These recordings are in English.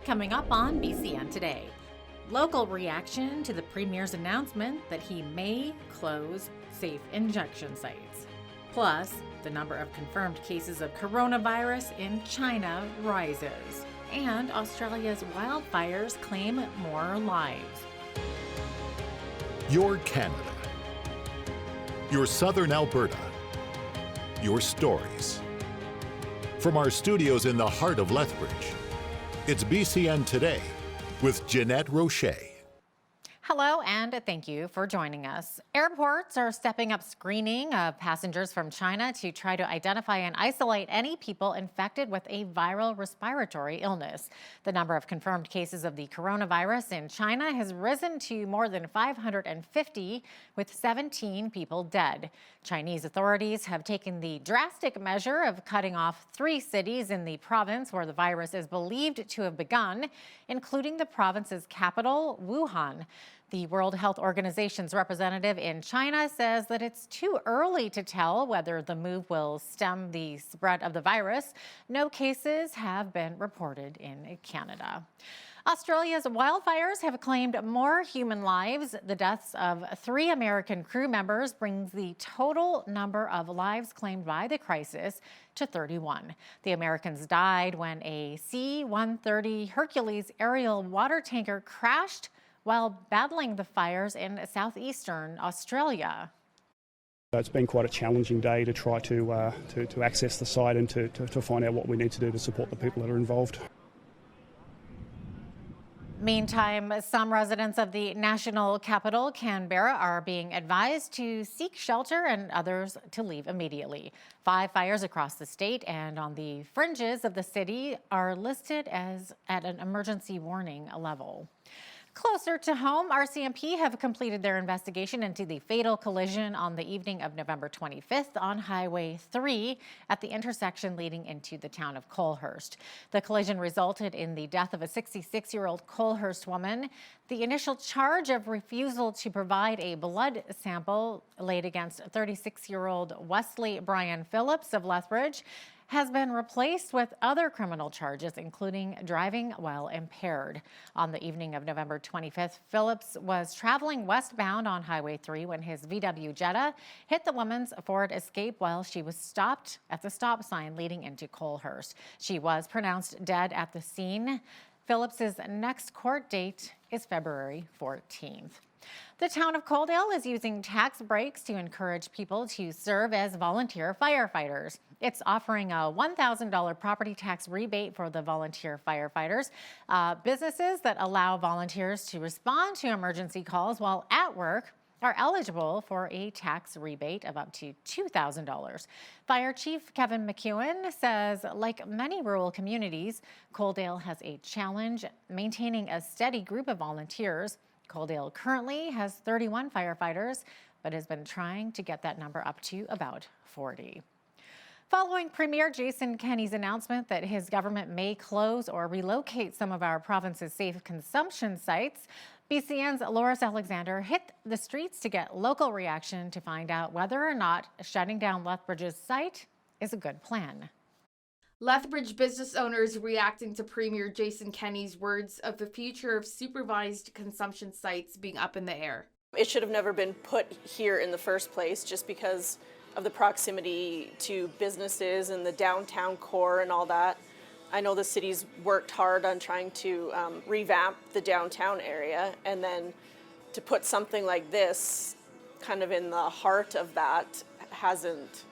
Coming up on BCN Today. Local reaction to the Premier's announcement that he may close safe injection sites. Plus, the number of confirmed cases of coronavirus in China rises. And Australia's wildfires claim more lives. Your Canada. Your southern Alberta. Your stories. From our studios in the heart of Lethbridge, it's BCN Today with Jeanette Roche. Hello, and thank you for joining us. Airports are stepping up screening of passengers from China to try to identify and isolate any people infected with a viral respiratory illness. The number of confirmed cases of the coronavirus in China has risen to more than 550, with 17 people dead. Chinese authorities have taken the drastic measure of cutting off 3 cities in the province where the virus is believed to have begun, including the province's capital, Wuhan. The World Health Organization's representative in China says that it's too early to tell whether the move will stem the spread of the virus. No cases have been reported in Canada. Australia's wildfires have claimed more human lives. The deaths of 3 American crew members brings the total number of lives claimed by the crisis to 31. The Americans died when a C-130 Hercules aerial water tanker crashed while battling the fires in southeastern Australia. It's been quite a challenging day to try to access the site and to find out what we need to do to support the people that are involved. Meantime, some residents of the national capital, Canberra, are being advised to seek shelter and others to leave immediately. 5 fires across the state and on the fringes of the city are listed as at an emergency warning level. Closer to home, RCMP have completed their investigation into the fatal collision on the evening of November 25th on Highway 3 at the intersection leading into the town of Colehurst. The collision resulted in the death of a 66-year-old Colehurst woman. The initial charge of refusal to provide a blood sample laid against 36-year-old Wesley Brian Phillips of Lethbridge has been replaced with other criminal charges, including driving while impaired. On the evening of November 25th, Phillips was traveling westbound on Highway 3 when his VW Jetta hit the woman's Ford Escape while she was stopped at the stop sign leading into Colehurst. She was pronounced dead at the scene. Phillips's next court date is February 14th. The town of Coaldale is using tax breaks to encourage people to serve as volunteer firefighters. It's offering a $1,000 property tax rebate for the volunteer firefighters. Businesses that allow volunteers to respond to emergency calls while at work are eligible for a tax rebate of up to $2,000. Fire Chief Kevin McEwen says, like many rural communities, Coaldale has a challenge maintaining a steady group of volunteers. Coaldale currently has 31 firefighters, but has been trying to get that number up to about 40. Following Premier Jason Kenney's announcement that his government may close or relocate some of our province's safe consumption sites, BCN's Loris Alexander hit the streets to get local reaction to find out whether or not shutting down Lethbridge's site is a good plan. Lethbridge business owners reacting to Premier Jason Kenney's words of the future of supervised consumption sites being up in the air. It should have never been put here in the first place just because of the proximity to businesses and the downtown core and all that. I know the city's worked hard on trying to revamp the downtown area, and then to put something like this kind of in the heart of that hasn't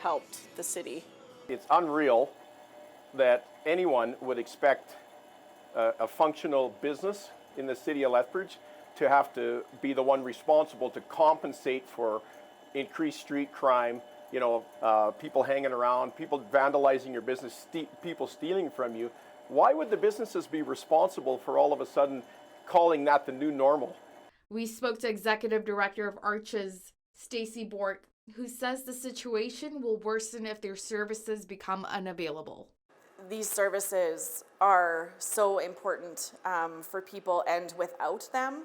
helped the city. It's unreal that anyone would expect a functional business in the city of Lethbridge to have to be the one responsible to compensate for increased street crime, people hanging around, people vandalizing your business, people stealing from you. Why would the businesses be responsible for all of a sudden calling that the new normal? We spoke to Executive Director of Arches, Stacey Bork, who says the situation will worsen if their services become unavailable. These services are so important for people, and without them,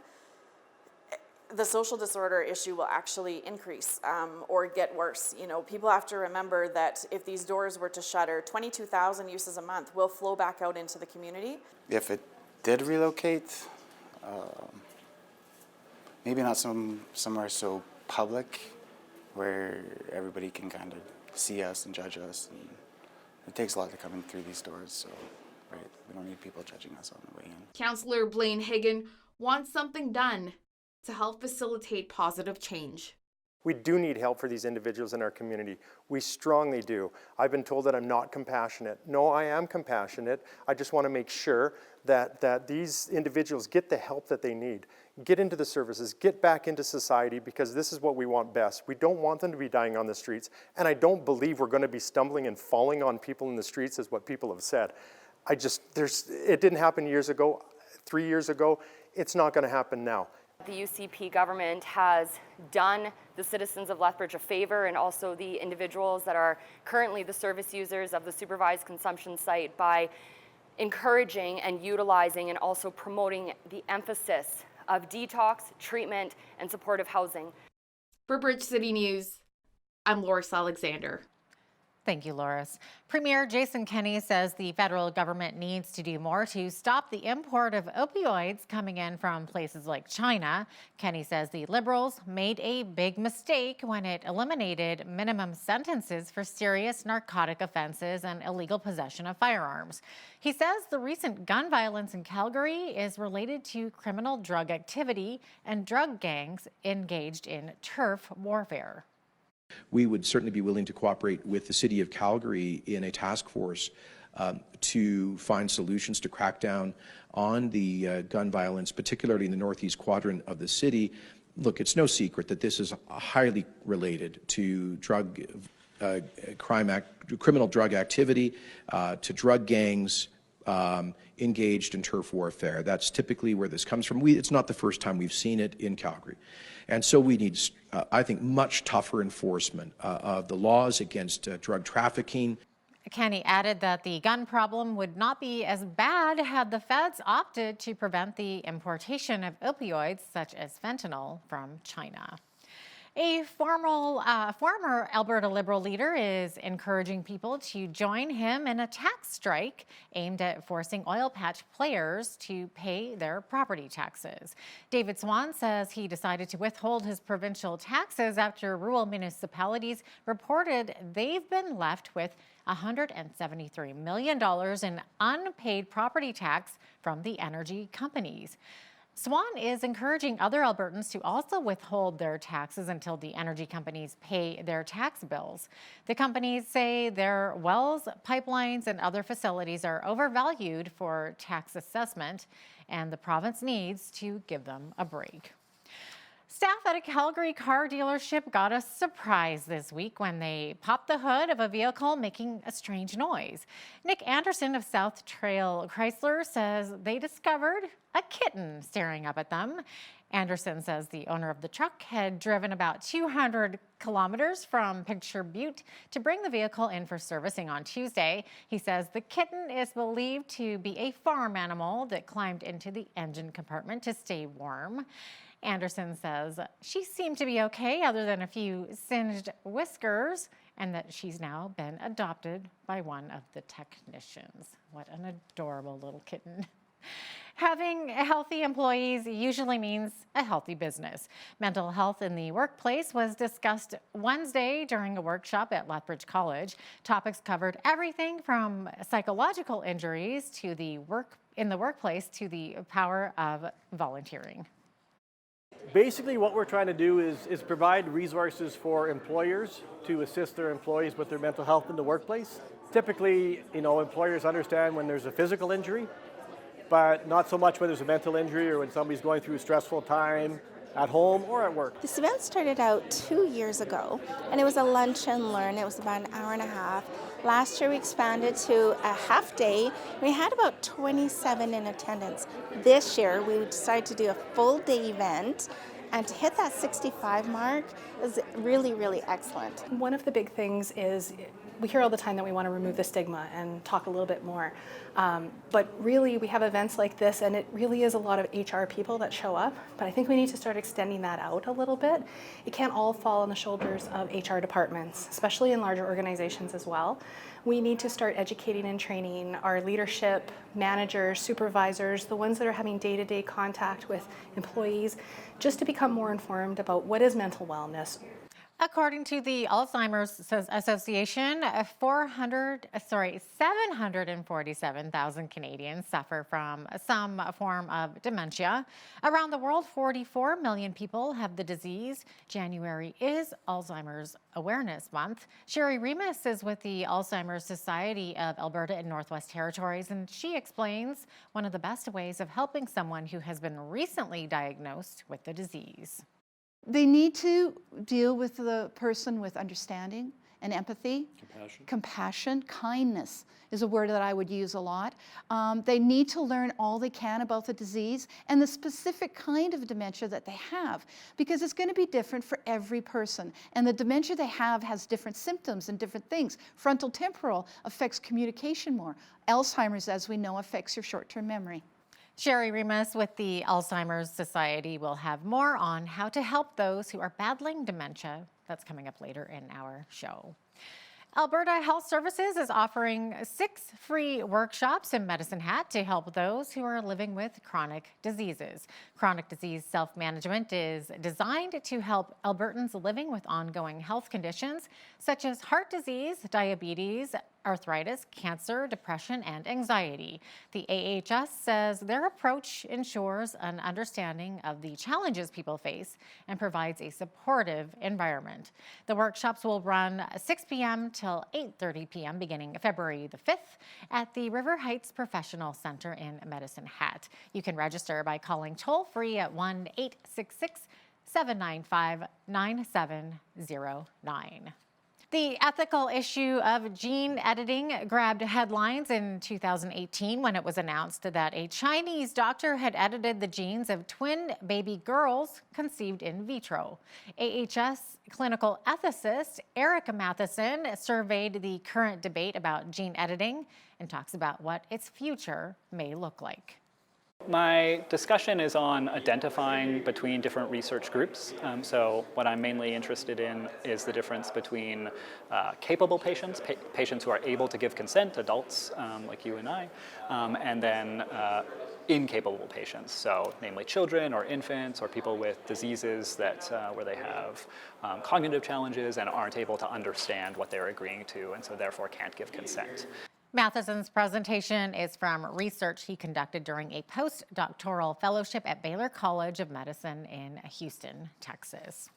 the social disorder issue will actually increase or get worse. People have to remember that if these doors were to shutter, 22,000 uses a month will flow back out into the community. If it did relocate, maybe not somewhere so public where everybody can kind of see us and judge us. And it takes a lot to come in through these doors, so right, we don't need people judging us on the way in. Councillor Blaine Higgin wants something done to help facilitate positive change. We do need help for these individuals in our community. We strongly do. I've been told that I'm not compassionate. No, I am compassionate. I just want to make sure that these individuals get the help that they need, get into the services, get back into society, because this is what we want best. We don't want them to be dying on the streets, and I don't believe we're going to be stumbling and falling on people in the streets, is what people have said. It didn't happen years ago, 3 years ago. It's not going to happen now. The UCP government has done the citizens of Lethbridge a favor, and also the individuals that are currently the service users of the supervised consumption site, by encouraging and utilizing and also promoting the emphasis of detox, treatment, and supportive housing. For Bridge City News, I'm Loris Alexander. Thank you, Loris. Premier Jason Kenney says the federal government needs to do more to stop the import of opioids coming in from places like China. Kenney says the Liberals made a big mistake when it eliminated minimum sentences for serious narcotic offenses and illegal possession of firearms. He says the recent gun violence in Calgary is related to criminal drug activity and drug gangs engaged in turf warfare. We would certainly be willing to cooperate with the City of Calgary in a task force to find solutions to crack down on the gun violence, particularly in the northeast quadrant of the city. Look, it's no secret that this is highly related to criminal drug activity, to drug gangs engaged in turf warfare. That's typically where this comes from. It's not the first time we've seen it in Calgary. And so we need, I think, much tougher enforcement of the laws against drug trafficking. Kenney added that the gun problem would not be as bad had the feds opted to prevent the importation of opioids such as fentanyl from China. A former Alberta Liberal leader is encouraging people to join him in a tax strike aimed at forcing oil patch players to pay their property taxes. David Swan says he decided to withhold his provincial taxes after rural municipalities reported they've been left with $173 million in unpaid property tax from the energy companies. Swan is encouraging other Albertans to also withhold their taxes until the energy companies pay their tax bills. The companies say their wells, pipelines, and other facilities are overvalued for tax assessment, and the province needs to give them a break. Staff at a Calgary car dealership got a surprise this week when they popped the hood of a vehicle making a strange noise. Nick Anderson of South Trail Chrysler says they discovered a kitten staring up at them. Anderson says the owner of the truck had driven about 200 kilometers from Picture Butte to bring the vehicle in for servicing on Tuesday. He says the kitten is believed to be a farm animal that climbed into the engine compartment to stay warm. Anderson says she seemed to be okay other than a few singed whiskers, and that she's now been adopted by one of the technicians. What an adorable little kitten. Having healthy employees usually means a healthy business. Mental health in the workplace was discussed Wednesday during a workshop at Lethbridge College. Topics covered everything from psychological injuries to the workplace to the power of volunteering. Basically, what we're trying to do is provide resources for employers to assist their employees with their mental health in the workplace. Typically, employers understand when there's a physical injury, but not so much when there's a mental injury or when somebody's going through a stressful time at home or at work. This event started out 2 years ago, and it was a lunch and learn. It was about an hour and a half. Last year we expanded to a half day. We had about 27 in attendance. This year we decided to do a full day event, and to hit that 65 mark is really, really excellent. One of the big things is we hear all the time that we want to remove the stigma and talk a little bit more. But really, we have events like this, and it really is a lot of HR people that show up. But I think we need to start extending that out a little bit. It can't all fall on the shoulders of HR departments, especially in larger organizations as well. We need to start educating and training our leadership, managers, supervisors, the ones that are having day-to-day contact with employees, just to become more informed about what is mental wellness. According to the Alzheimer's Association, 747,000 Canadians suffer from some form of dementia. Around the world, 44 million people have the disease. January is Alzheimer's Awareness Month. Sherry Remus is with the Alzheimer's Society of Alberta and Northwest Territories, and she explains one of the best ways of helping someone who has been recently diagnosed with the disease. They need to deal with the person with understanding and empathy. Compassion. Kindness is a word that I would use a lot. They need to learn all they can about the disease and the specific kind of dementia that they have, because it's going to be different for every person. And the dementia they have has different symptoms and different things. Frontal temporal affects communication more. Alzheimer's, as we know, affects your short-term memory. Sherry Remus with the Alzheimer's Society will have more on how to help those who are battling dementia. That's coming up later in our show. Alberta Health Services is offering 6 free workshops in Medicine Hat to help those who are living with chronic diseases. Chronic disease self-management is designed to help Albertans living with ongoing health conditions such as heart disease, diabetes, arthritis, cancer, depression, and anxiety. The AHS says their approach ensures an understanding of the challenges people face and provides a supportive environment. The workshops will run 6 p.m. till 8:30 p.m. beginning February the 5th at the River Heights Professional Center in Medicine Hat. You can register by calling toll-free at 1-866-795-9709. The ethical issue of gene editing grabbed headlines in 2018 when it was announced that a Chinese doctor had edited the genes of twin baby girls conceived in vitro. AHS clinical ethicist Eric Matheson surveyed the current debate about gene editing and talks about what its future may look like. My discussion is on identifying between different research groups. So what I'm mainly interested in is the difference between capable patients, patients who are able to give consent, adults like you and I, and then incapable patients, so namely children or infants or people with diseases that where they have cognitive challenges and aren't able to understand what they're agreeing to and so therefore can't give consent. Matheson's presentation is from research he conducted during a postdoctoral fellowship at Baylor College of Medicine in Houston, Texas.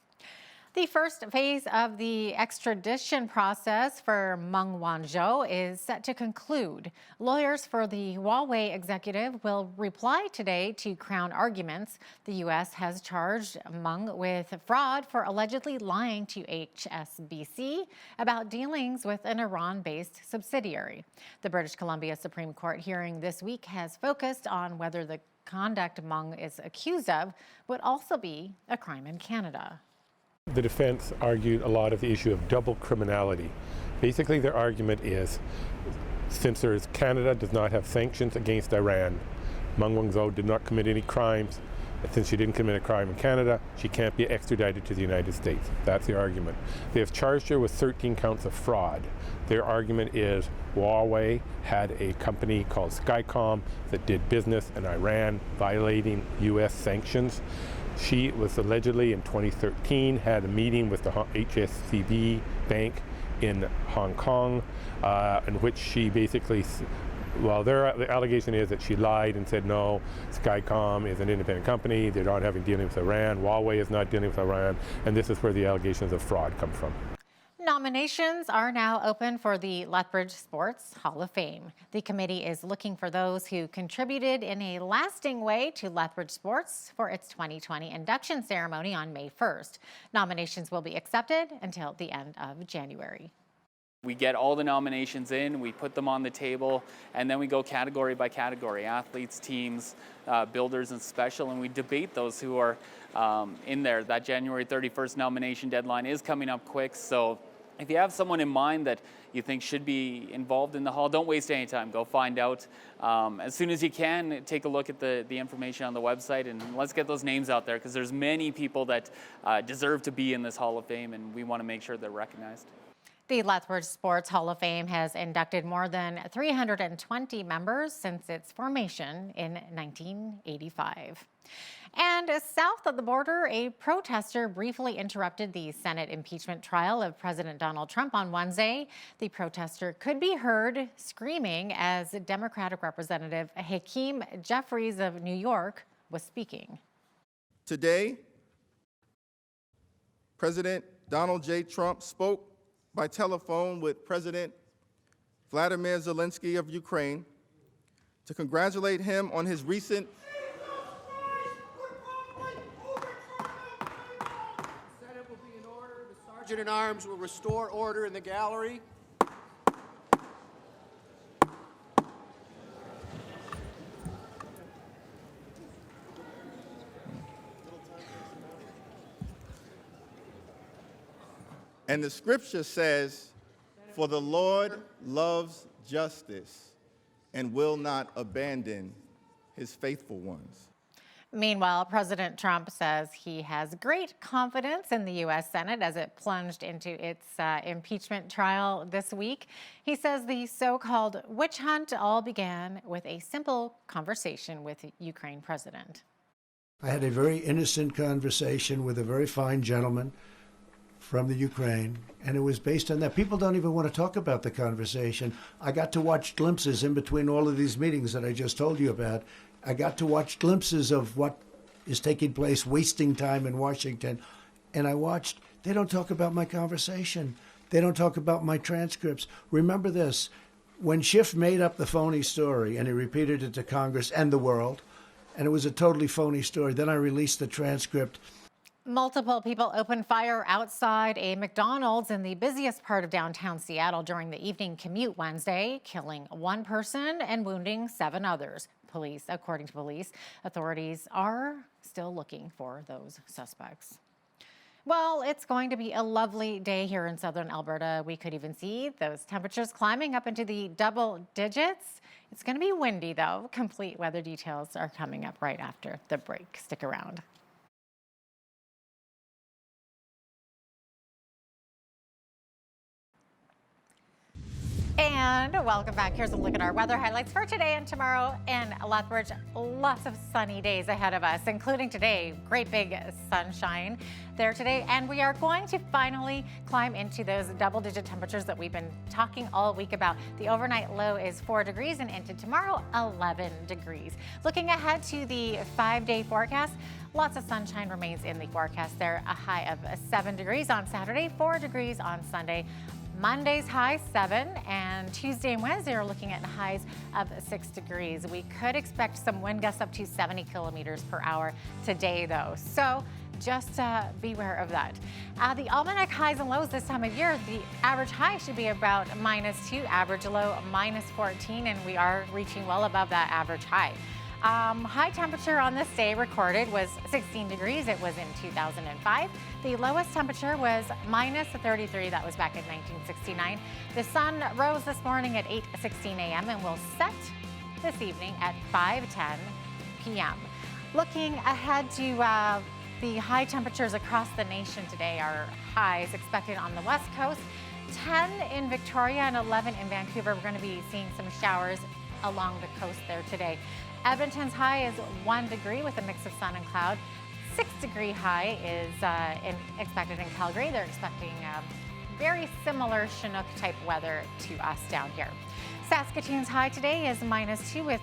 The first phase of the extradition process for Meng Wanzhou is set to conclude. Lawyers for the Huawei executive will reply today to Crown arguments. The U.S. has charged Meng with fraud for allegedly lying to HSBC about dealings with an Iran-based subsidiary. The British Columbia Supreme Court hearing this week has focused on whether the conduct Meng is accused of would also be a crime in Canada. The defense argued a lot of the issue of double criminality. Basically, their argument is, since Canada does not have sanctions against Iran, Meng Wanzhou did not commit any crimes, and since she didn't commit a crime in Canada, she can't be extradited to the United States. That's the argument. They have charged her with 13 counts of fraud. Their argument is Huawei had a company called Skycom that did business in Iran, violating U.S. sanctions. She was allegedly in 2013 had a meeting with the HSBC bank in Hong Kong, in which she basically, well, the allegation is that she lied and said no, Skycom is an independent company, they're not having dealings with Iran, Huawei is not dealing with Iran, and this is where the allegations of fraud come from. Nominations are now open for the Lethbridge Sports Hall of Fame. The committee is looking for those who contributed in a lasting way to Lethbridge Sports for its 2020 induction ceremony on May 1st. Nominations will be accepted until the end of January. We get all the nominations in, we put them on the table, and then we go category by category, athletes, teams, builders, and special, and we debate those who are in there. That January 31st nomination deadline is coming up quick, so If you have someone in mind that you think should be involved in the hall, don't waste any time. Go find out. As soon as you can, take a look at the information on the website, and let's get those names out there, because there's many people that deserve to be in this Hall of Fame, and we want to make sure they're recognized. The Lethbridge Sports Hall of Fame has inducted more than 320 members since its formation in 1985. And south of the border, a protester briefly interrupted the Senate impeachment trial of President Donald Trump on Wednesday. The protester could be heard screaming as Democratic Representative Hakeem Jeffries of New York was speaking. Today, President Donald J. Trump spoke by telephone with President Vladimir Zelensky of Ukraine to congratulate him on his recent Sergeant at Arms will restore order in the gallery. And the scripture says, "For the Lord loves justice and will not abandon his faithful ones." Meanwhile, President Trump says he has great confidence in the U.S. Senate as it plunged into its impeachment trial this week. He says the so-called witch hunt all began with a simple conversation with Ukraine President. I had a very innocent conversation with a very fine gentleman from the Ukraine, and it was based on that. People don't even want to talk about the conversation. I got to watch glimpses in between all of these meetings that I just told you about. I got to watch glimpses of what is taking place, wasting time in Washington. And I watched, they don't talk about my conversation. They don't talk about my transcripts. Remember this, when Schiff made up the phony story and he repeated it to Congress and the world, and it was a totally phony story, then I released the transcript. Multiple people opened fire outside a McDonald's in the busiest part of downtown Seattle during the evening commute Wednesday, killing one person and wounding 7 others. According to police, authorities are still looking for those suspects. Well, it's going to be a lovely day here in southern Alberta. We could even see those temperatures climbing up into the double digits. It's going to be windy, though. Complete weather details are coming up right after the break. Stick around. And welcome back. Here's a look at our weather highlights for today and tomorrow in Lethbridge. Lots of sunny days ahead of us, including today. Great big sunshine there today. And we are going to finally climb into those double-digit temperatures that we've been talking all week about. The overnight low is 4 degrees and into tomorrow, 11 degrees. Looking ahead to the 5-day forecast, lots of sunshine remains in the forecast there. A high of 7 degrees on Saturday, 4 degrees on Sunday. Monday's high 7, and Tuesday and Wednesday are looking at highs of 6 degrees. We could expect some wind gusts up to 70 kilometers per hour today, though. So just beware of that. The almanac highs and lows this time of year, the average high should be about -2, average low -14, and we are reaching well above that average high. High temperature on this day recorded was 16 degrees. It was in 2005. The lowest temperature was -33. That was back in 1969. The sun rose this morning at 8:16 a.m. and will set this evening at 5:10 p.m. Looking ahead to the high temperatures across the nation today, our highs expected on the west coast, 10 in Victoria and 11 in Vancouver. We're going to be seeing some showers along the coast there today. Edmonton's high is 1 degree with a mix of sun and cloud. 6-degree high is expected in Calgary. They're expecting very similar Chinook type weather to us down here. Saskatoon's high today is -2 with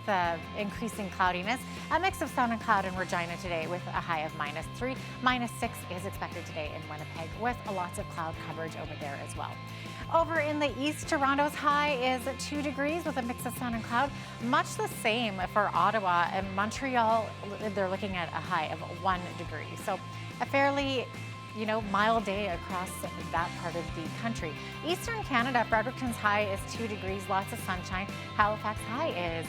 increasing cloudiness. A mix of sun and cloud in Regina today with a high of -3. -6 is expected today in Winnipeg with lots of cloud coverage over there as well. Over in the east, Toronto's high is 2 degrees with a mix of sun and cloud. Much the same for Ottawa and Montreal. They're looking at a high of 1 degree. So a fairly mild day across that part of the country. Eastern Canada, Fredericton's high is 2 degrees, lots of sunshine. Halifax high is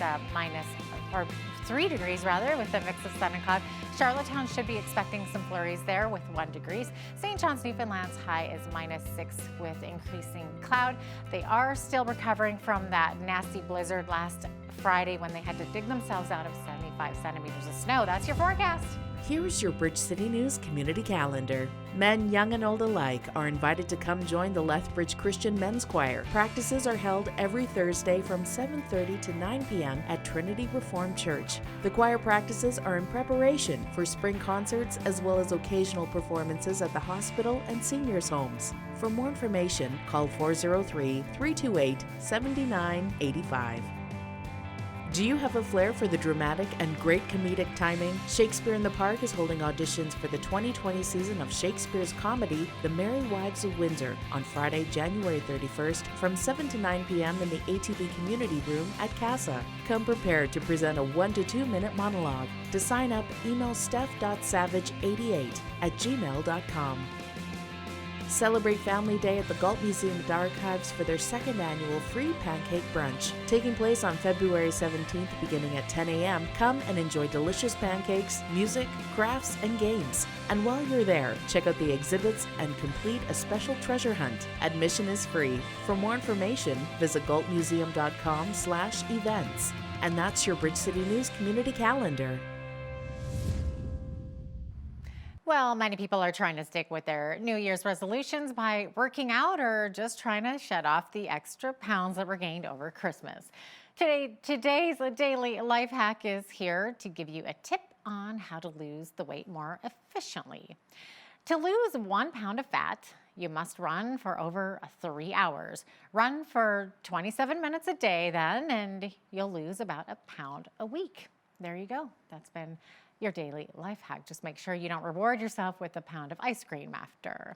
or 3 degrees rather, with a mix of sun and cloud. Charlottetown should be expecting some flurries there with 1 degree. St. John's, Newfoundland's high is -6 with increasing cloud. They are still recovering from that nasty blizzard last Friday when they had to dig themselves out of 75 centimeters of snow. That's your forecast. Here's your Bridge City News community calendar. Men, young and old alike, are invited to come join the Lethbridge Christian Men's Choir. Practices are held every Thursday from 7:30 to 9 p.m. at Trinity Reformed Church. The choir practices are in preparation for spring concerts as well as occasional performances at the hospital and seniors' homes. For more information, call 403-328-7985. Do you have a flair for the dramatic and great comedic timing? Shakespeare in the Park is holding auditions for the 2020 season of Shakespeare's comedy, The Merry Wives of Windsor, on Friday, January 31st from 7 to 9 p.m. in the ATB Community Room at CASA. Come prepared to present a 1 to 2 minute monologue. To sign up, email steph.savage88@gmail.com. Celebrate Family Day at the Galt Museum and Archives for their second annual free pancake brunch. Taking place on February 17th beginning at 10 a.m., come and enjoy delicious pancakes, music, crafts, and games. And while you're there, check out the exhibits and complete a special treasure hunt. Admission is free. For more information, visit galtmuseum.com/events. And that's your Bridge City News community calendar. Well, many people are trying to stick with their New Year's resolutions by working out or just trying to shed off the extra pounds that were gained over Christmas. Today's daily life hack is here to give you a tip on how to lose the weight more efficiently. To lose 1 pound of fat, you must run for over 3 hours. Run for 27 minutes a day then, and you'll lose about 1 pound a week. There you go. That's been your daily life hack. Just make sure you don't reward yourself with 1 pound of ice cream after.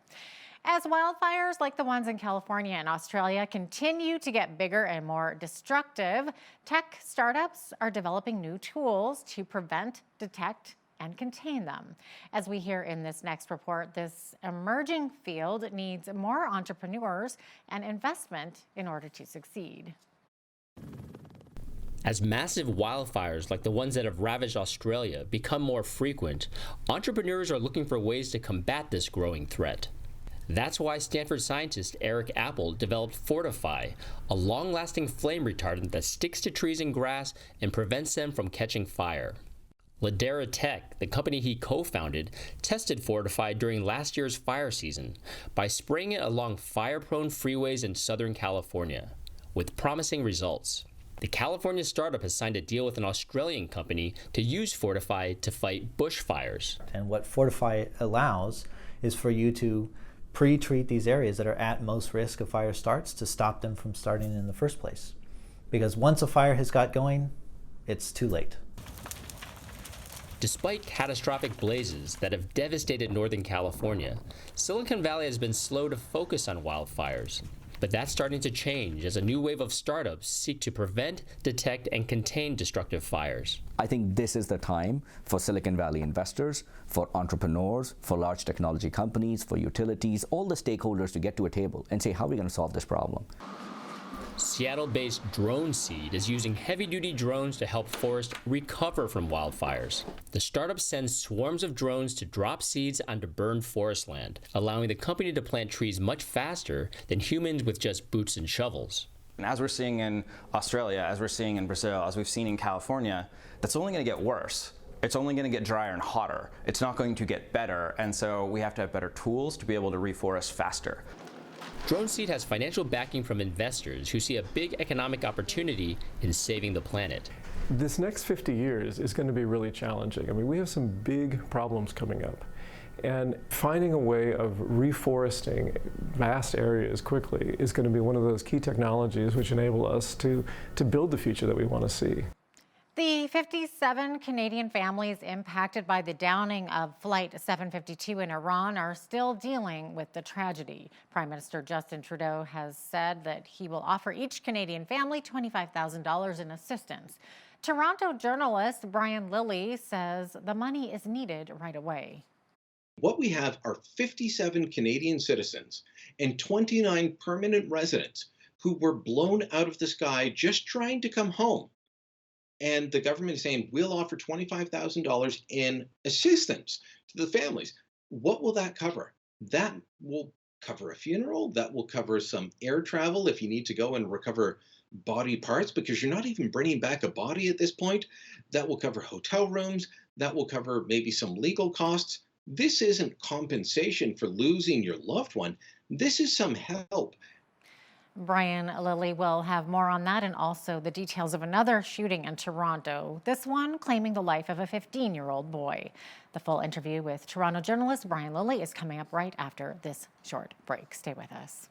As wildfires like the ones in California and Australia continue to get bigger and more destructive, tech startups are developing new tools to prevent, detect, and contain them. As we hear in this next report, this emerging field needs more entrepreneurs and investment in order to succeed. As massive wildfires like the ones that have ravaged Australia become more frequent, entrepreneurs are looking for ways to combat this growing threat. That's why Stanford scientist Eric Apple developed Fortify, a long-lasting flame retardant that sticks to trees and grass and prevents them from catching fire. Ladera Tech, the company he co-founded, tested Fortify during last year's fire season by spraying it along fire-prone freeways in Southern California, with promising results. The California startup has signed a deal with an Australian company to use Fortify to fight bushfires. And what Fortify allows is for you to pre-treat these areas that are at most risk of fire starts to stop them from starting in the first place. Because once a fire has got going, it's too late. Despite catastrophic blazes that have devastated Northern California, Silicon Valley has been slow to focus on wildfires. But that's starting to change as a new wave of startups seek to prevent, detect, and contain destructive fires. I think this is the time for Silicon Valley investors, for entrepreneurs, for large technology companies, for utilities, all the stakeholders to get to a table and say, how are we going to solve this problem? Seattle-based Drone Seed is using heavy-duty drones to help forests recover from wildfires. The startup sends swarms of drones to drop seeds onto burned forest land, allowing the company to plant trees much faster than humans with just boots and shovels. And as we're seeing in Australia, as we're seeing in Brazil, as we've seen in California, that's only going to get worse. It's only going to get drier and hotter. It's not going to get better, and so we have to have better tools to be able to reforest faster. Drone Seed has financial backing from investors who see a big economic opportunity in saving the planet. This next 50 years is going to be really challenging. I mean, we have some big problems coming up. And finding a way of reforesting vast areas quickly is going to be one of those key technologies which enable us to build the future that we want to see. The 57 Canadian families impacted by the downing of Flight 752 in Iran are still dealing with the tragedy. Prime Minister Justin Trudeau has said that he will offer each Canadian family $25,000 in assistance. Toronto journalist Brian Lilly says the money is needed right away. What we have are 57 Canadian citizens and 29 permanent residents who were blown out of the sky just trying to come home. And the government is saying, we'll offer $25,000 in assistance to the families. What will that cover? That will cover a funeral. That will cover some air travel if you need to go and recover body parts, because you're not even bringing back a body at this point. That will cover hotel rooms. That will cover maybe some legal costs. This isn't compensation for losing your loved one. This is some help. Brian Lilly will have more on that and also the details of another shooting in Toronto, this one claiming the life of a 15-year-old boy. The full interview with Toronto journalist Brian Lilly is coming up right after this short break. Stay with us.